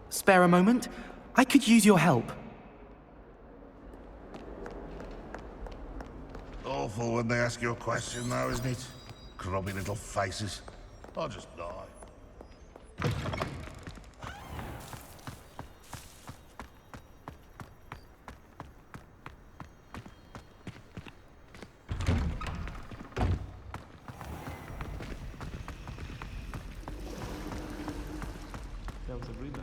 Spare a moment? I could use your help. Awful when they ask you a question, though, isn't it? Grubby little faces. I'll just die. There was a rumor.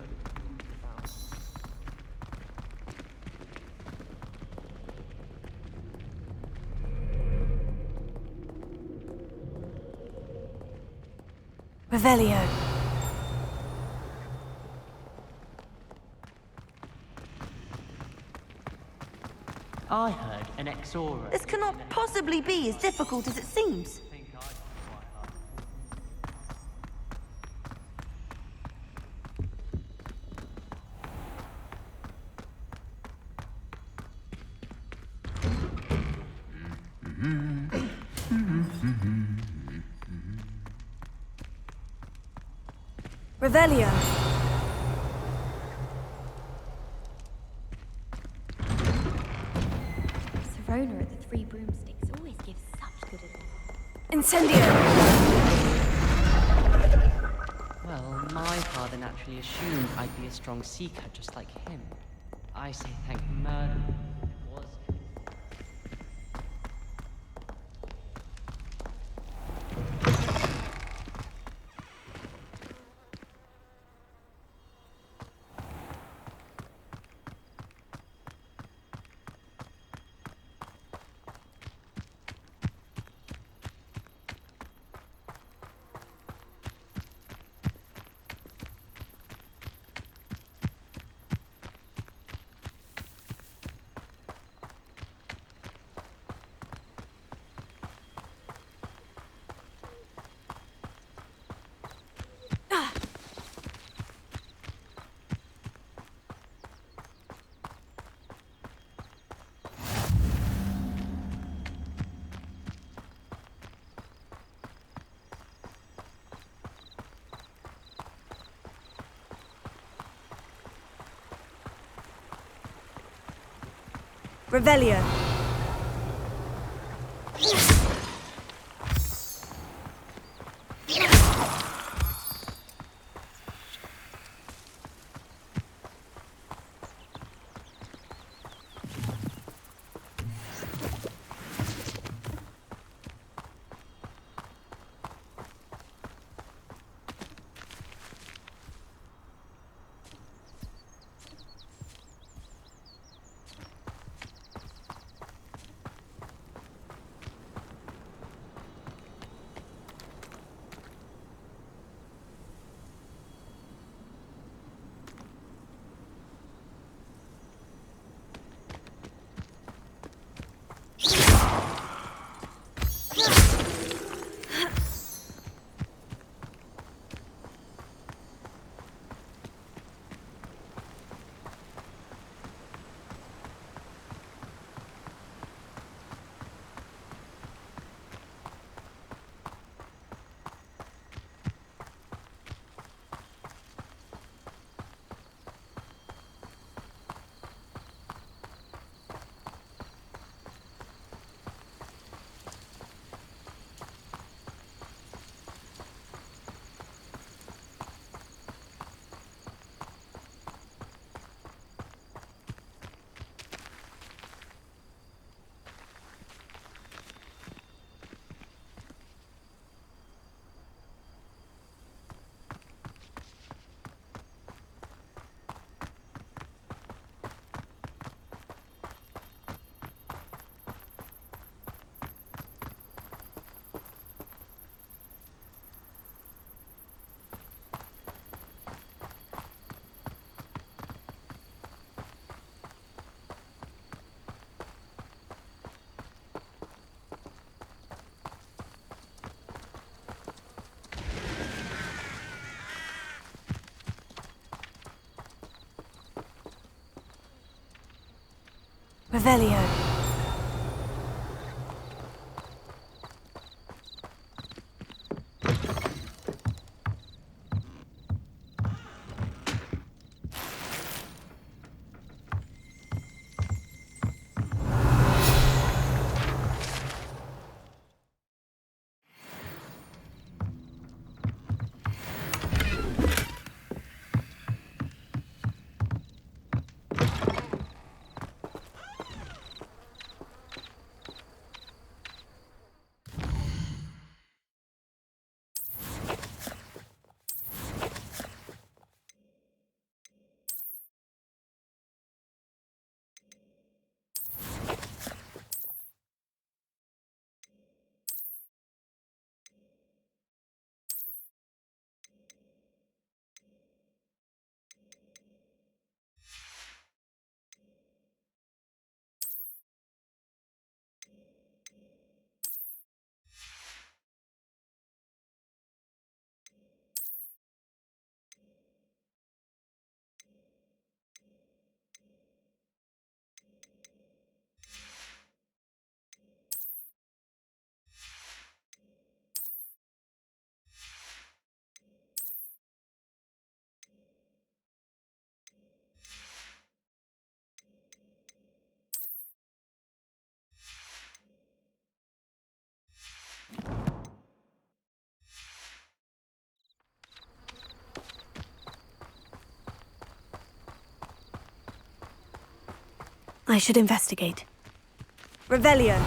Revelio. I heard an Exora. This cannot possibly be as difficult as it seems. Revelio. Serona at the Three Broomsticks always gives such good advice. Incendio. Well, my father naturally assumed I'd be a strong seeker just like him. I say thank Merlin. It was. Revelio. Revelio. I should investigate. Revelio.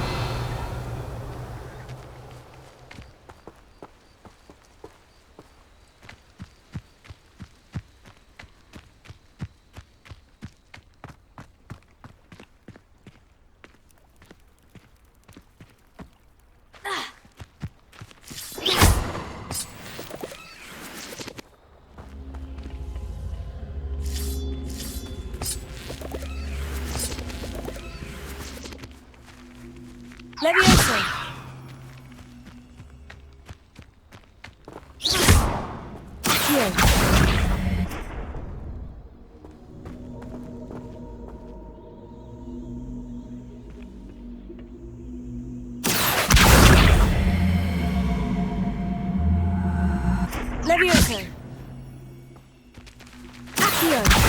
Levioso. Accio. Levioso. Accio.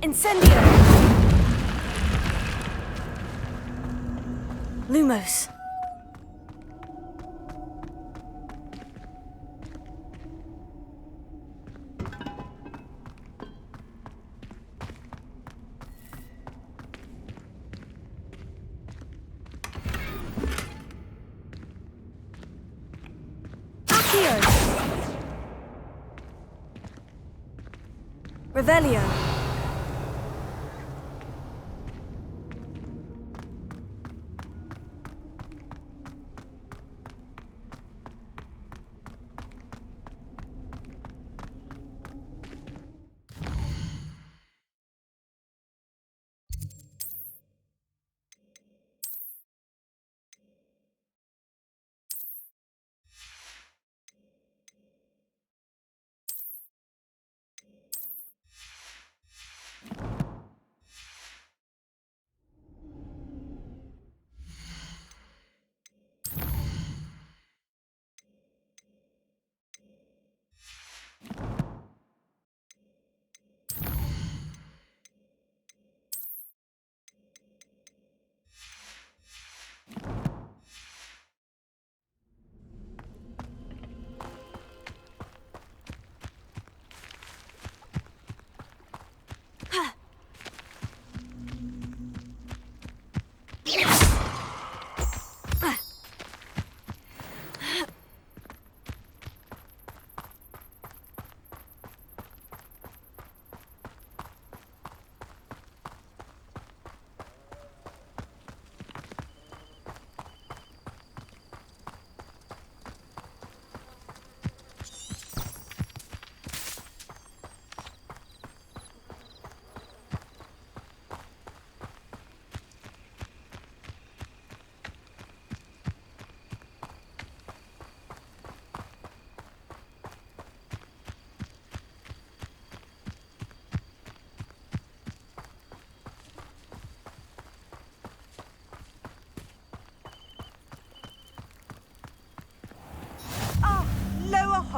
Incendio! Lumos. Accio! Revelio.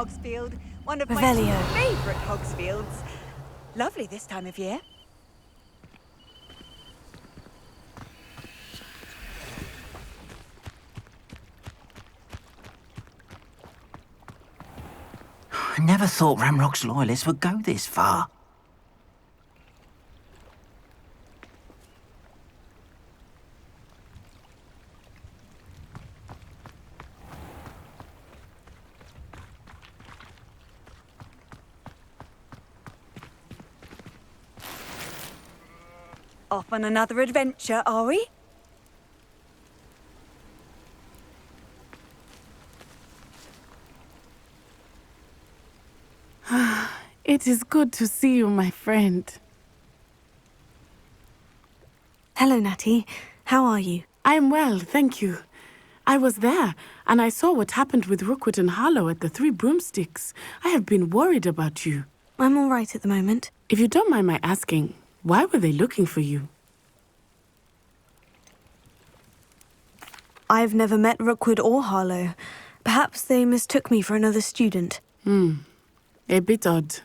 Hogsfield, one of Revelio. my favourite Hogsfields. Lovely this time of year. I never thought Ramrock's loyalists would go this far. Off on another adventure, are we? It is good to see you, my friend. Hello, Natty. How are you? I'm well, thank you. I was there, and I saw what happened with Rookwood and Harlow at the Three Broomsticks. I have been worried about you. I'm all right at the moment. If you don't mind my asking, why were they looking for you? I've never met Rookwood or Harlow. Perhaps they mistook me for another student. A bit odd.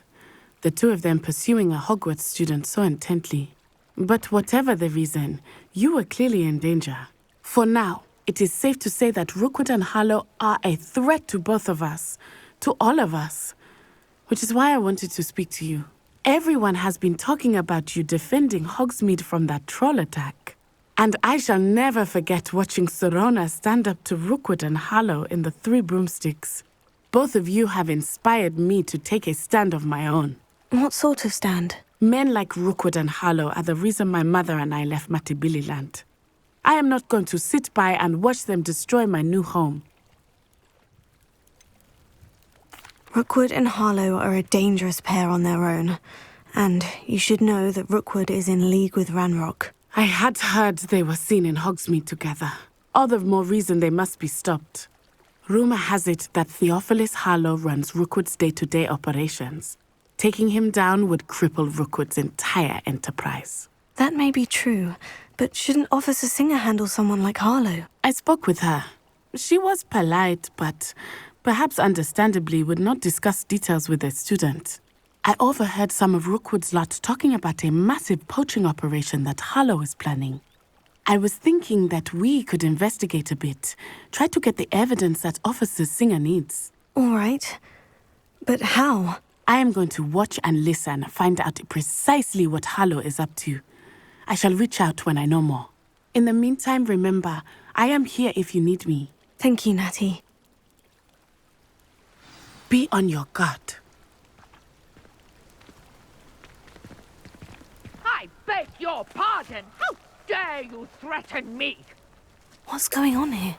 The two of them pursuing a Hogwarts student so intently. But whatever the reason, you were clearly in danger. For now, it is safe to say that Rookwood and Harlow are a threat to both of us, to all of us. Which is why I wanted to speak to you. Everyone has been talking about you defending Hogsmeade from that troll attack. And I shall never forget watching Sorona stand up to Rookwood and Harlow in the Three Broomsticks. Both of you have inspired me to take a stand of my own. What sort of stand? Men like Rookwood and Harlow are the reason my mother and I left Matibililand. I am not going to sit by and watch them destroy my new home. Rookwood and Harlow are a dangerous pair on their own. And you should know that Rookwood is in league with Ranrock. I had heard they were seen in Hogsmeade together. All the more reason they must be stopped. Rumor has it that Theophilus Harlow runs Rookwood's day-to-day operations. Taking him down would cripple Rookwood's entire enterprise. That may be true, but shouldn't Officer Singer handle someone like Harlow? I spoke with her. She was polite, but perhaps understandably would not discuss details with a student. I overheard some of Rookwood's lot talking about a massive poaching operation that Harlow is planning. I was thinking that we could investigate a bit, try to get the evidence that Officer Singer needs. All right. But how? I am going to watch and listen, find out precisely what Harlow is up to. I shall reach out when I know more. In the meantime, remember, I am here if you need me. Thank you, Natty. Be on your guard. I beg your pardon! How dare you threaten me? What's going on here?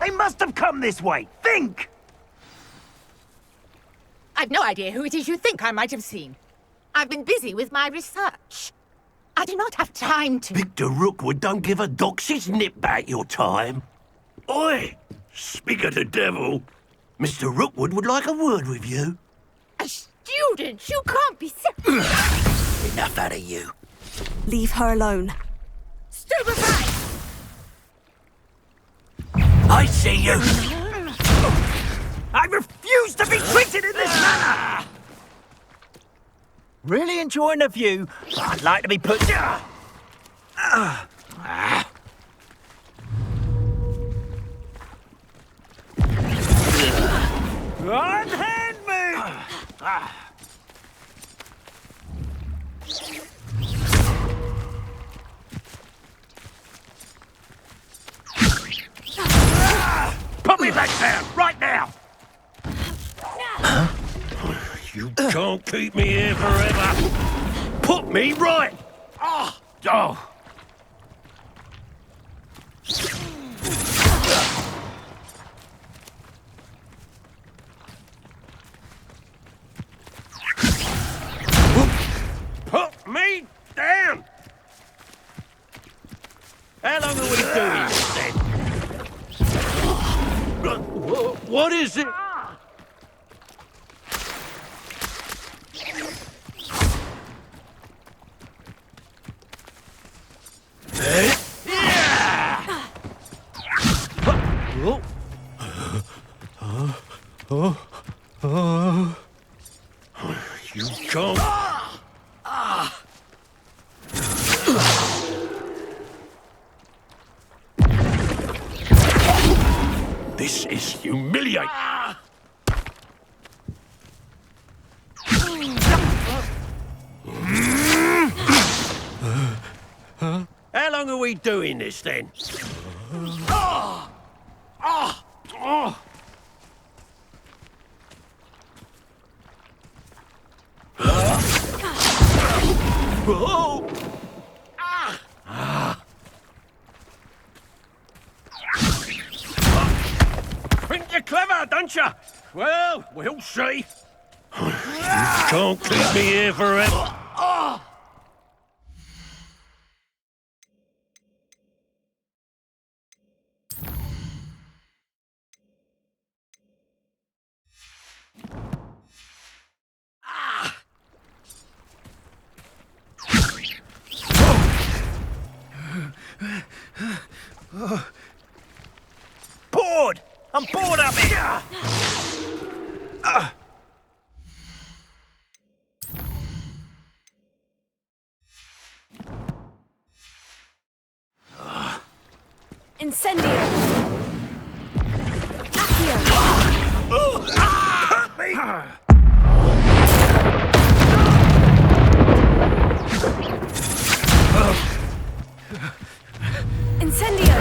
They must have come this way. Think! I've no idea who it is you think I might have seen. I've been busy with my research. I do not have time to... Victor Rookwood don't give a doxy's nip back your time. Oi! Speak of the devil. Mr. Rookwood would like a word with you. A student? You can't be so... Enough out of you. Leave her alone. Stupefy! I see you. I refuse to be treated in this manner. Really enjoying the view. I'd like to be put... Unhand me! Put me back down, right now! Huh? You can't can't keep me here forever. Put me right. Oh. Put me down. How long are we doing this then? What is it? You can't. This is humiliating. How long are we doing this then? Think you're clever, don't you? Well, we'll see. You can't keep me here forever. Bored! I'm bored up here! Incendio! Hurt me! Incendio!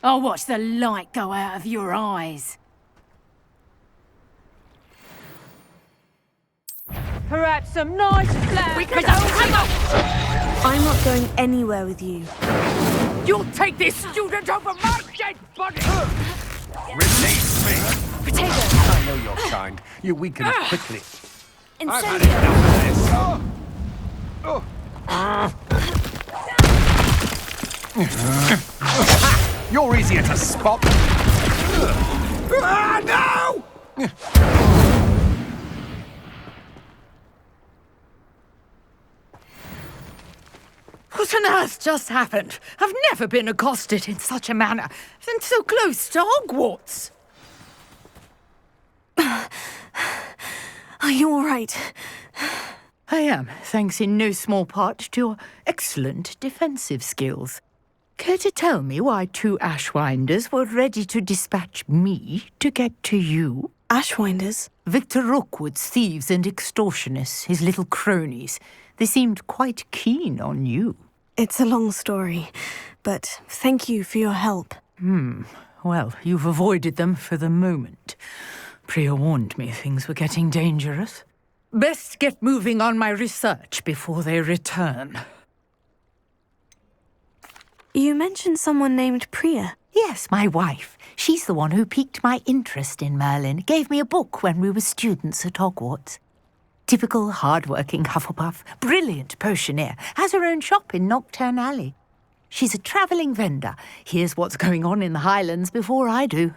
I'll watch the light go out of your eyes. Perhaps some nice flowers. I'm not going anywhere with you. You'll take this student over my dead body! Release me! Potato! I know your kind. You weaken quickly. I've had Incendio! enough of this. You're easier to spot. No! What on earth just happened? I've never been accosted in such a manner, and so close to Hogwarts. Are you all right? I am, thanks in no small part to your excellent defensive skills. Care to tell me why two Ashwinders were ready to dispatch me to get to you? Ashwinders? Victor Rookwood's thieves and extortionists, his little cronies. They seemed quite keen on you. It's a long story, but thank you for your help. Well, you've avoided them for the moment. Priya warned me things were getting dangerous. Best get moving on my research before they return. You mentioned someone named Priya. Yes, my wife. She's the one who piqued my interest in Merlin. Gave me a book when we were students at Hogwarts. Typical hard-working Hufflepuff, brilliant potioneer, has her own shop in Nocturne Alley. She's a travelling vendor. Hears what's going on in the Highlands before I do.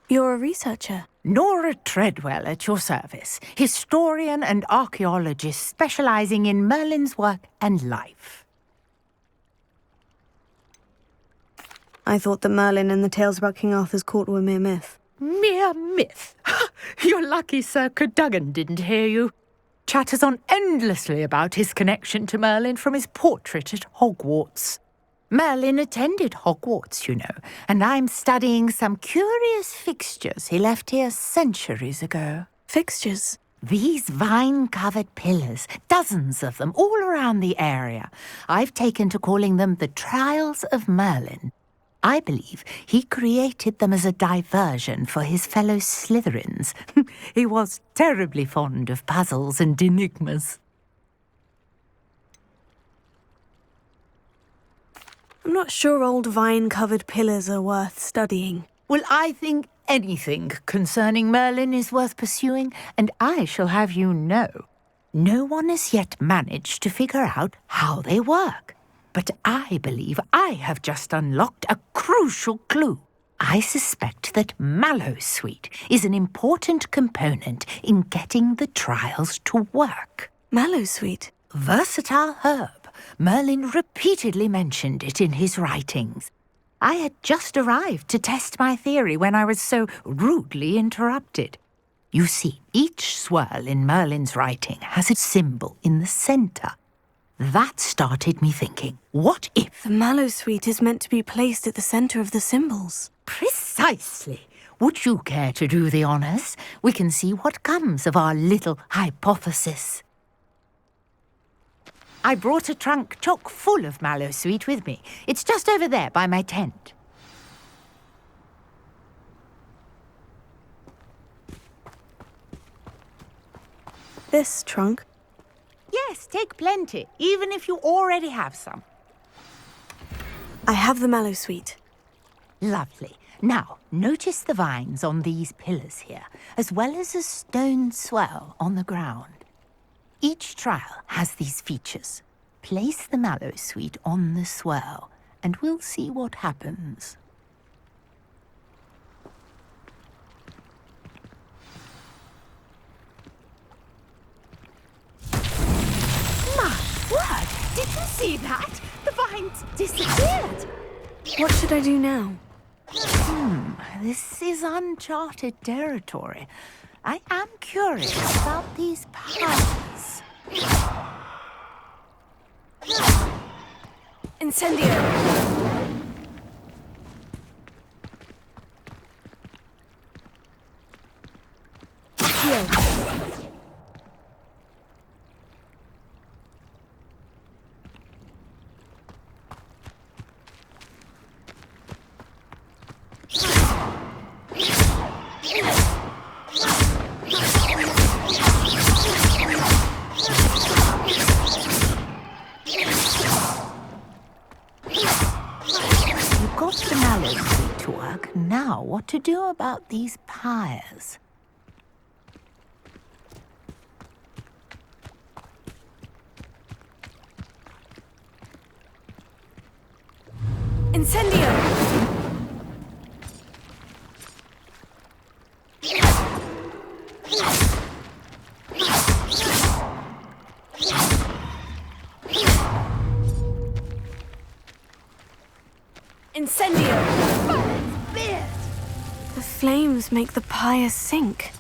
You're a researcher. Nora Treadwell at your service, historian and archaeologist specialising in Merlin's work and life. I thought that Merlin and the tales about King Arthur's court were mere myth. Mere myth? You're lucky Sir Cadogan didn't hear you. Chatters on endlessly about his connection to Merlin from his portrait at Hogwarts. Merlin attended Hogwarts, you know, and I'm studying some curious fixtures he left here centuries ago. Fixtures? These vine-covered pillars, dozens of them, all around the area. I've taken to calling them the Trials of Merlin. I believe he created them as a diversion for his fellow Slytherins. He was terribly fond of puzzles and enigmas. I'm not sure old vine-covered pillars are worth studying. Well, I think anything concerning Merlin is worth pursuing, and I shall have you know, no one has yet managed to figure out how they work. But I believe I have just unlocked a crucial clue. I suspect that Mallowsweet is an important component in getting the trials to work. Mallowsweet? Versatile herb. Merlin repeatedly mentioned it in his writings. I had just arrived to test my theory when I was so rudely interrupted. You see, each swirl in Merlin's writing has a symbol in the centre. That started me thinking, what if... The Mallowsweet is meant to be placed at the centre of the symbols. Precisely. Would you care to do the honours? We can see what comes of our little hypothesis. I brought a trunk chock full of Mallowsweet with me. It's just over there by my tent. This trunk? Yes, take plenty, even if you already have some. I have the Mallowsweet. Lovely. Now, notice the vines on these pillars here, as well as a stone swell on the ground. Each trial has these features. Place the Mallowsweet on the swell, and we'll see what happens. My word! Did you see that? The vines disappeared! What should I do now? This is uncharted territory. I am curious about these piles. Incendio! Here. Got the Mallowsweet to work. Now, what to do about these pyres? Incendio! Incendio! The flames make the pyre sink.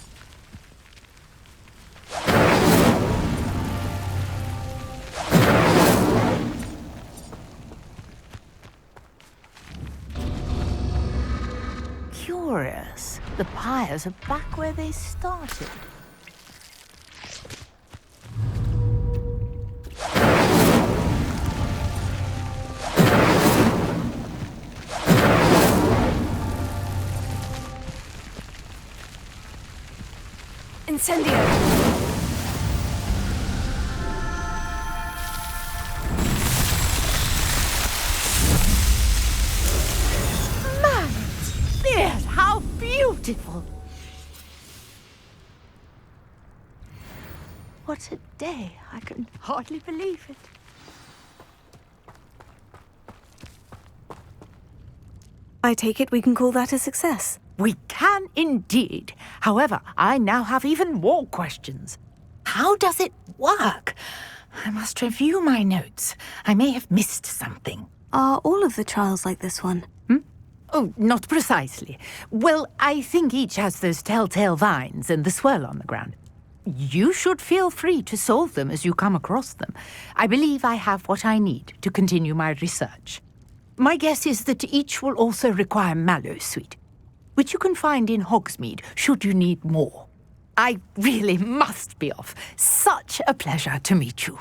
Curious. The pyres are back where they started. Incendio! Beard, how beautiful! What a day. I can hardly believe it. I take it we can call that a success. We can indeed. However, I now have even more questions. How does it work? I must review my notes. I may have missed something. Are all of the trials like this one? Oh, not precisely. Well, I think each has those telltale vines and the swirl on the ground. You should feel free to solve them as you come across them. I believe I have what I need to continue my research. My guess is that each will also require Mallowsweet, which you can find in Hogsmeade should you need more. I really must be off. Such a pleasure to meet you.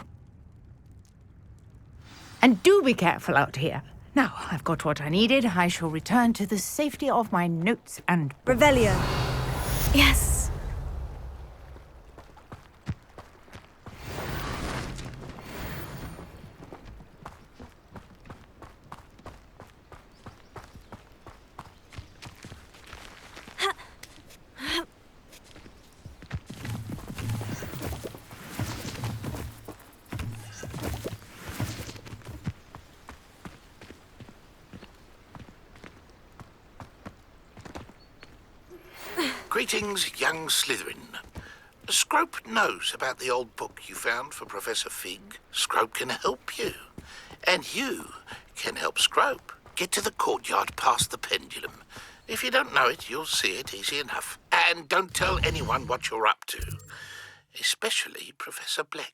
And do be careful out here. Now I've got what I needed. I shall return to the safety of my notes and... Revelio. Yes. Greetings, young Slytherin. Scrope knows about the old book you found for Professor Fig. Scrope can help you. And you can help Scrope get to the courtyard past the pendulum. If you don't know it, you'll see it easy enough. And don't tell anyone what you're up to. Especially Professor Black.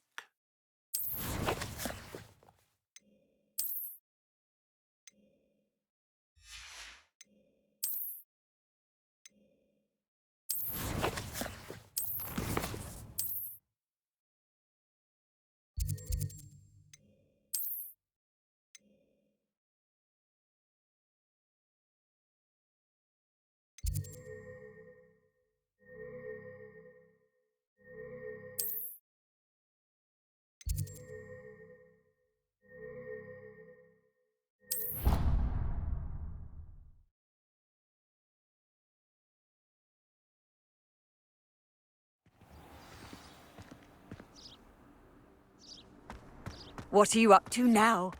What are you up to now?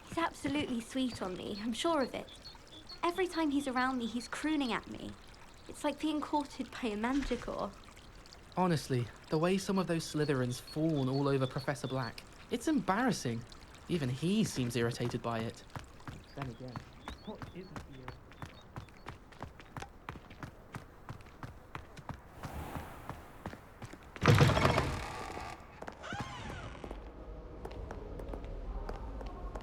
He's absolutely sweet on me, I'm sure of it. Every time he's around me, he's crooning at me. It's like being courted by a manticore. Honestly, the way some of those Slytherins fawn all over Professor Black, it's embarrassing. Even he seems irritated by it. Then again, what isn't he?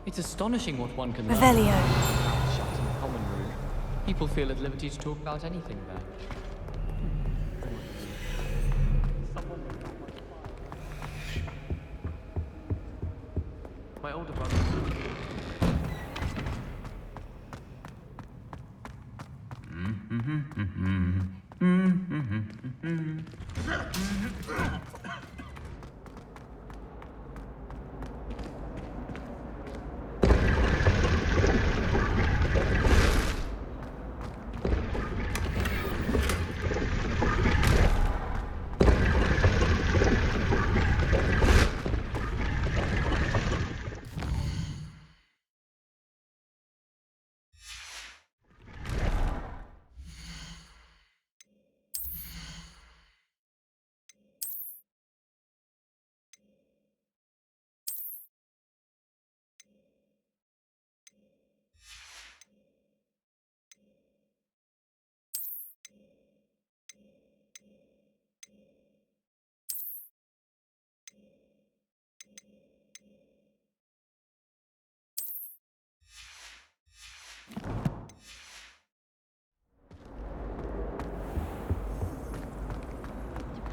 It's astonishing what one can learn. Revelio. Shut in the common room. People feel at liberty to talk about anything there. My older brother.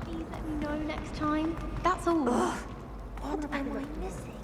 Please let me know next time. That's all. What am I missing?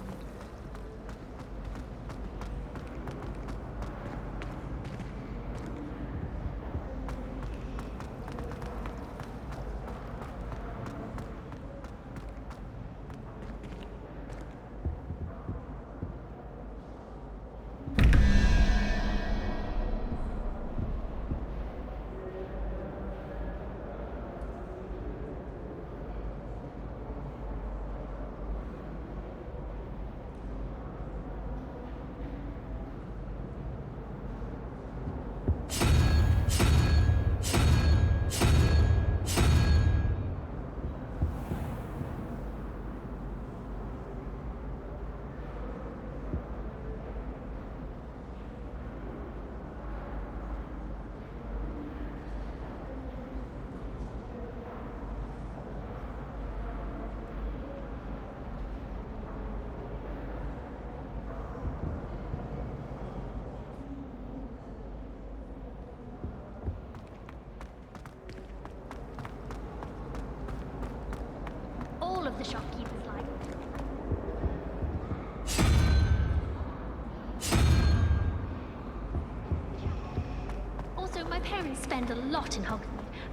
parents spend a lot in Hogwarts,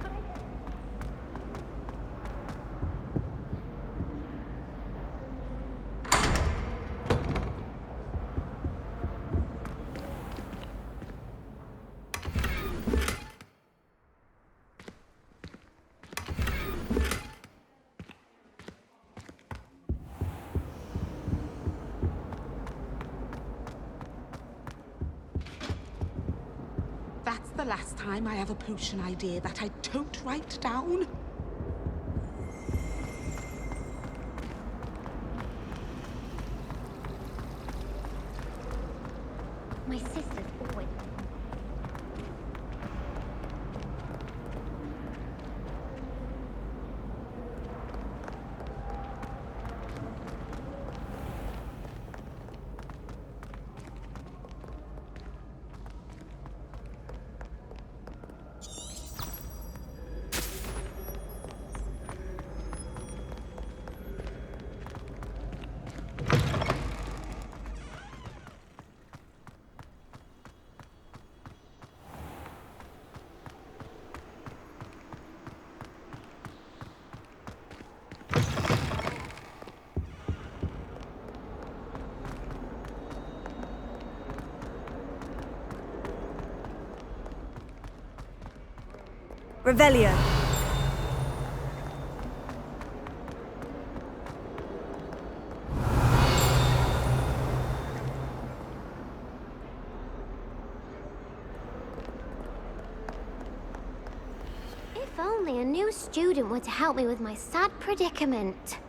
but That's the last time I have a potion idea that I don't write down. my sister's always. Revelio. If only a new student were to help me with my sad predicament.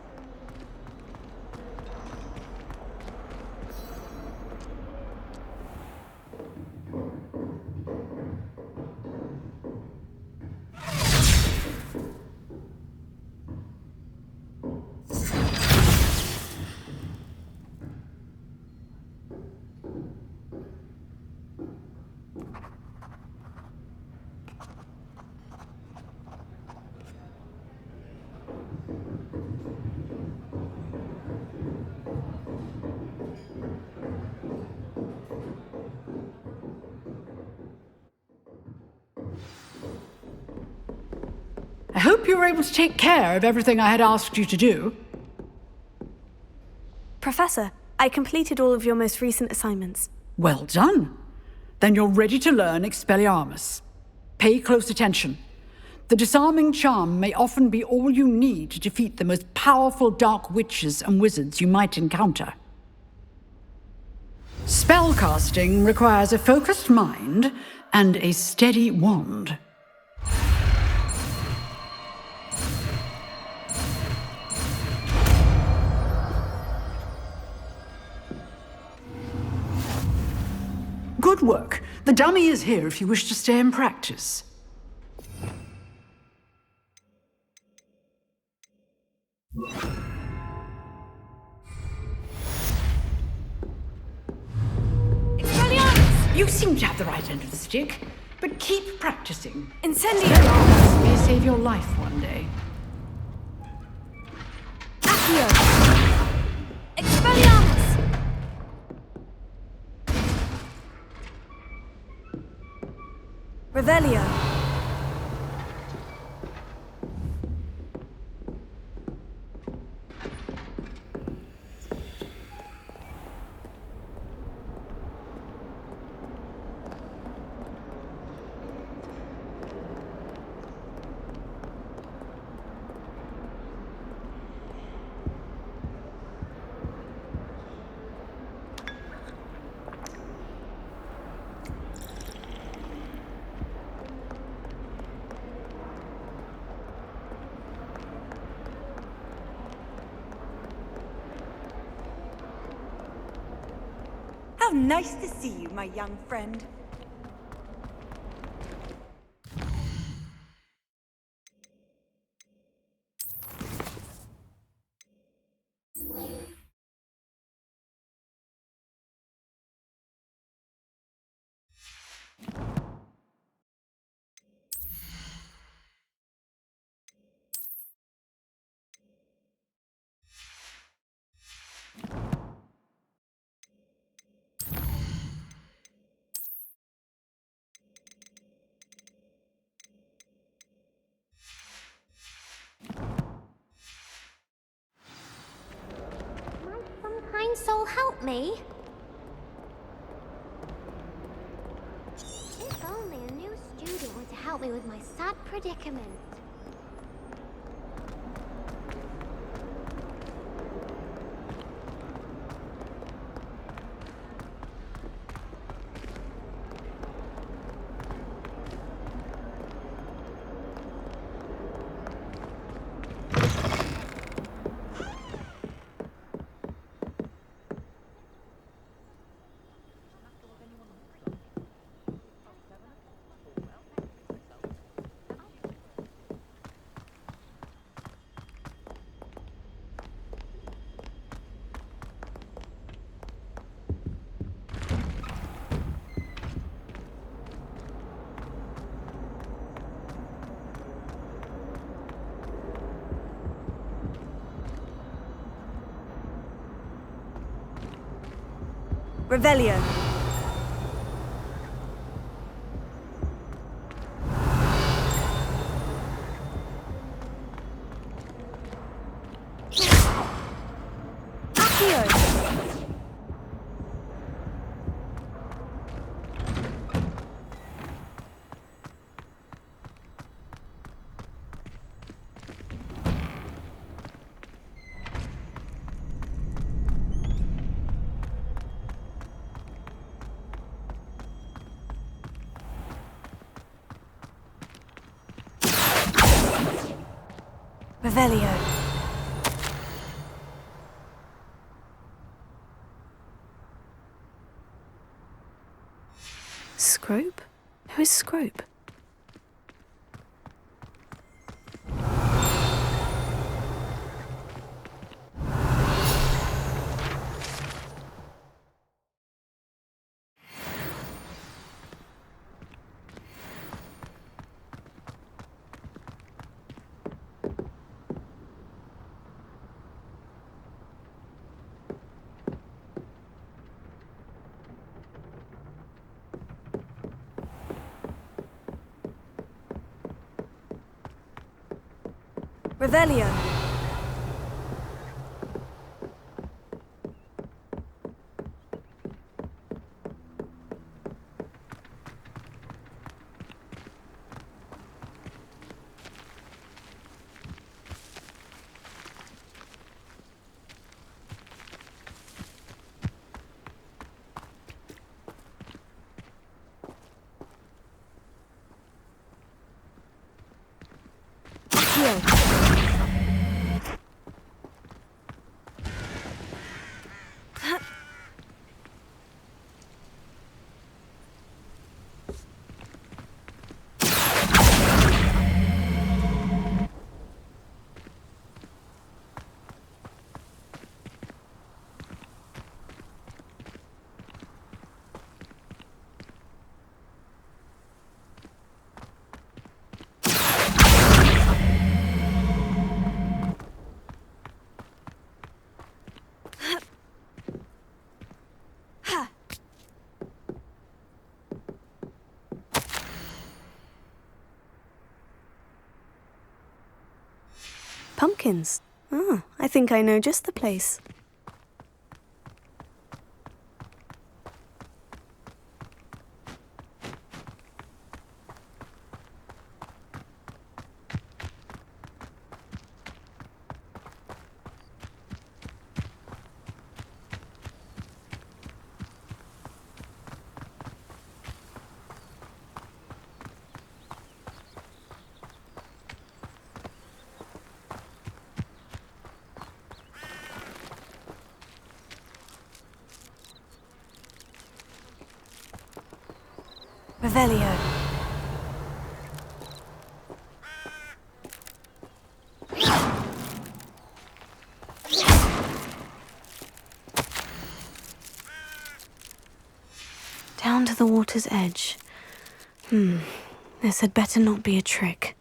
I hope you were able to take care of everything I had asked you to do. Professor, I completed all of your most recent assignments. Well done. Then you're ready to learn Expelliarmus. Pay close attention. The disarming charm may often be all you need to defeat the most powerful dark witches and wizards you might encounter. Spellcasting requires a focused mind and a steady wand. Good work. The dummy is here if you wish to stay and practice. Expelliarmus! You seem to have the right end of the stick, but keep practicing. Incendio! Expelliarmus may save your life one day. Accio! Expelliarmus! Revelio. How nice to see you, my young friend. Slytherin soul help me? If only a new student were to help me with my sad predicament. Revelio. Revelio. Scrope? Who is Scrope? Revelio. Pumpkins. Ah, I think I know just the place. Revelio. Down to the water's edge. This had better not be a trick.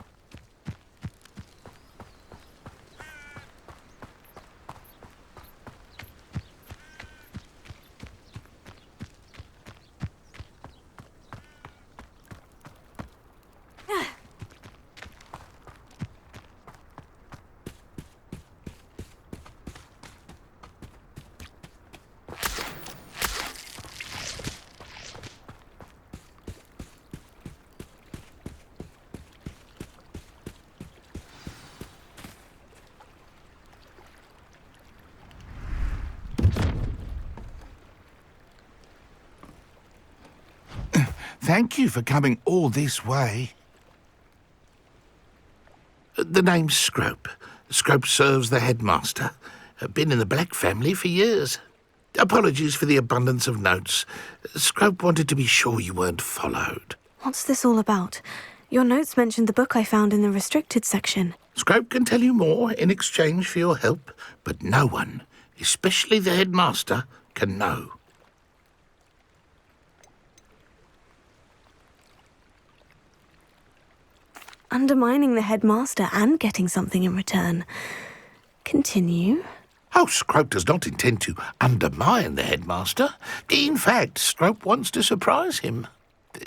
Thank you for coming all this way. The name's Scrope. Scrope serves the headmaster. Been in the Black family for years. Apologies for the abundance of notes. Scrope wanted to be sure you weren't followed. What's this all about? Your notes mentioned the book I found in the restricted section. Scrope can tell you more in exchange for your help, but no one, especially the headmaster, can know. Undermining the headmaster and getting something in return. Continue. Oh, Scrope does not intend to undermine the headmaster. In fact, Scrope wants to surprise him.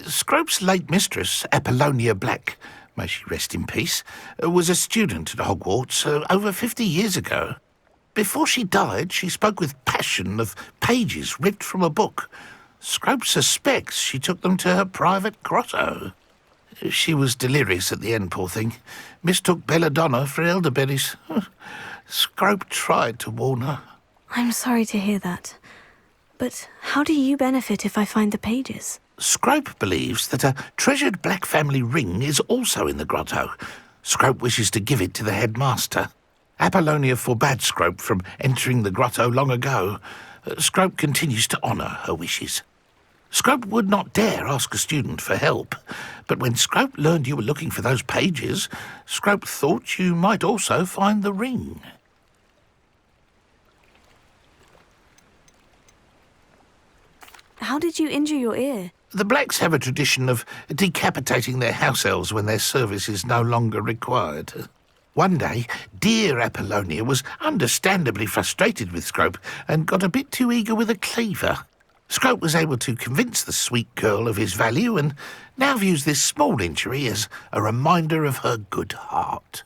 Scrope's late mistress, Apollonia Black, may she rest in peace, was a student at Hogwarts over 50 years ago. Before she died, she spoke with passion of pages ripped from a book. Scrope suspects she took them to her private grotto. She was delirious at the end, poor thing. Mistook belladonna for elderberries. Scrope tried to warn her. I'm sorry to hear that. But how do you benefit if I find the pages? Scrope believes that a treasured Black family ring is also in the grotto. Scrope wishes to give it to the headmaster. Apollonia forbade Scrope from entering the grotto long ago. Scrope continues to honour her wishes. Scrope would not dare ask a student for help, but when Scrope learned you were looking for those pages, Scrope thought you might also find the ring. How did you injure your ear? The Blacks have a tradition of decapitating their house elves when their service is no longer required. One day, dear Apollonia was understandably frustrated with Scrope and got a bit too eager with a cleaver. Scrope was able to convince the sweet girl of his value and now views this small injury as a reminder of her good heart.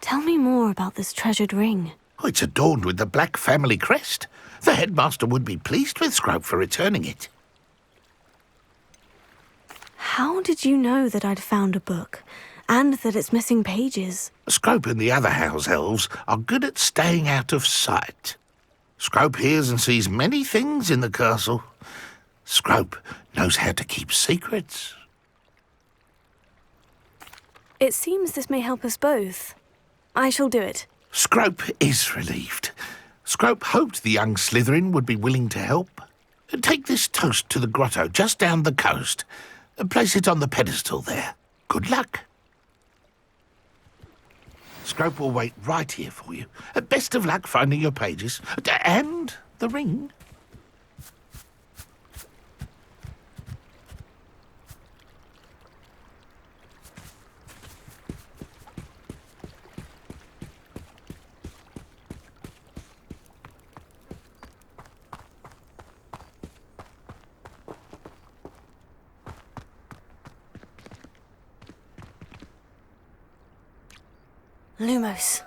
Tell me more about this treasured ring. Oh, it's adorned with the Black family crest. The headmaster would be pleased with Scrope for returning it. How did you know that I'd found a book, and that it's missing pages? Scrope and the other house elves are good at staying out of sight. Scrope hears and sees many things in the castle. Scrope knows how to keep secrets. It seems this may help us both. I shall do it. Scrope is relieved. Scrope hoped the young Slytherin would be willing to help. Take this toast to the grotto just down the coast. Place it on the pedestal there. Good luck. Scrope will wait right here for you. Best of luck finding your pages. And the ring. Lumos.